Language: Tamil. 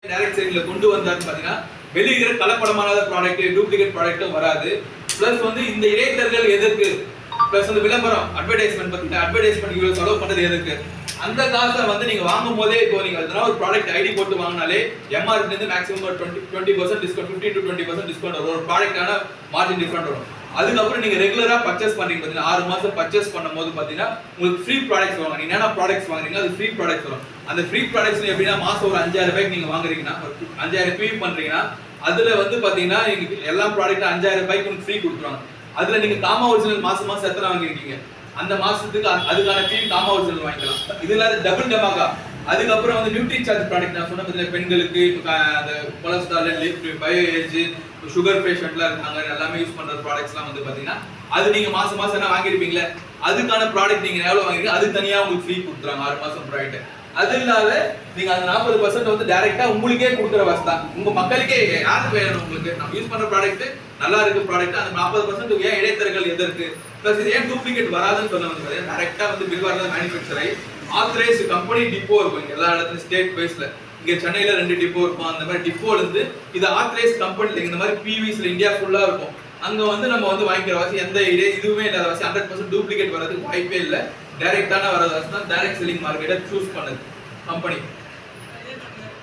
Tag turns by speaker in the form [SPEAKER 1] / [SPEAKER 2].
[SPEAKER 1] டைரக்ட் செல்லிங்ல கொண்டு வந்தாருன்னு பாத்தீங்கன்னா வெளியிற கலப்படமான ப்ராடக்ட் டூப்ளிகேட் ப்ராடக்ட்டும் வராது. பிளஸ் வந்து இந்த இடைத்தரகர்கள் எதற்கு, பிளஸ் வந்து விளம்பரம் அட்வர்டைஸ்மெண்ட் பாத்தீங்கன்னா அட்வர்டைஸ்மெண்ட் இவ்வளவு செலவு பண்றது எதற்கு, அந்த காசை வந்து நீங்க வாங்கும் போதே இப்போ நீங்க அதனால ஒரு ப்ராடக்ட் ஐடி போட்டு வாங்கினாலே எம்ஆர்பி இருந்து மேக்ஸிமம் ஒரு 20% டிஸ்கவுண்ட் 15 to 20% டிஸ்கவுண்ட் வரும். ஒரு ப்ராடக்டான மார்ஜின் டிஃபரெண்ட் வரும். அதுக்கப்புறம் நீங்க ரெகுலரா பர்ச்சேஸ் பண்றீங்க பாத்தீங்கன்னா 6 மாசம் பர்ச்சேஸ் பண்ணும்போது பாத்தீங்கன்னா உங்களுக்கு ஃப்ரீ ப்ராடக்ட்ஸ் வாங்க. நீங்க என்ன ப்ராடக்ட்ஸ் வாங்குறீங்க அது ஃப்ரீ ப்ராடக்ட்ஸ் வரும். அந்த ஃப்ரீ ப்ராடக்ட்ஸ் எப்படின்னா மாசம் ஒரு 5000 ரூபாய்க்கு நீங்க வாங்குறீங்கன்னா 5000 பே பண்றீங்கன்னா அதுல வந்து பாத்தீங்கன்னா எல்லா ப்ராடக்ட்டும் 5000 ரூபாய்க்கு உங்களுக்கு ஃப்ரீ கொடுத்துருவாங்க. அதுல நீங்க காமா ஒரிஜினல் மாசம் எத்தனை வாங்கிருக்கீங்க அந்த மாசத்துக்கு அதுக்கான ஃபீ காமா ஒரிஜினல் வாங்கிக்கலாம். இதுல டபுள் டமாகா. அதுக்கப்புறம் வந்து நியூட்ரி சார்ஜ் ப்ராடக்ட் நான் சொன்ன பார்த்தீங்கன்னா பெண்களுக்கு அந்த கொலஸ்ட்ரால் லிஃப்ட் பயோ ஏஜ் சுகர் பேஷண்ட்லாம் இருக்காங்க எல்லாமே யூஸ் பண்ற ப்ராடக்ட்ஸ்லாம் வந்து பாத்தீங்கன்னா அது நீங்க மாசம் என்ன வாங்கிருப்பீங்களே அதுக்கான ப்ராடக்ட் நீங்க எவ்வளவு வாங்கிருக்கீங்க அது தனியா உங்களுக்கு ஃப்ரீ கொடுத்துறாங்க 6 மாசம் ப்ராடக்ட். அது இல்லாத நீங்க அந்த 40% வந்து டைரக்டா உங்களுக்கே கொடுக்குற வசதி தான். உங்க மக்களுக்கே யாருக்கு வேணும் உங்களுக்கு நம்ம யூஸ் பண்ற ப்ராடக்ட் நல்லா இருக்கு ப்ராடக்ட் அந்த 40% ஏன் இடைத்தரகர்கள் எதற்கு பிளஸ் இது ஏன் டூப்ளிகேட் வராதுன்னு சொல்ல வந்து டைரக்டா வந்து பில் வரது மேனுஃபேக்சர் ஆகி ஆத்தரைஸ் கம்பெனி டிப்போ இருக்கும் எல்லா இடத்துலயும் ஸ்டேட் வைஸ்ல. இங்க சென்னையில 2 டிப்போ இருக்கும். அந்த மாதிரி டிப்போல இருந்து இது ஆத்தரைஸ் கம்பெனில இந்த மாதிரி பிவிஸ்ல இந்தியா ஃபுல்லா இருக்கும். அங்க வந்து நம்ம வந்து வாங்கிக்கிற வாசி எந்த இதுவுமே இல்லாத வாசி 100% டூப்ளிகேட் வரதுக்கு வாய்ப்பே இல்லை. டைரக்டான வரது வாசி தான் டைரக்ட் செல்லிங் மார்க்கெட்டை சூஸ் பண்ணுது கம்பெனி.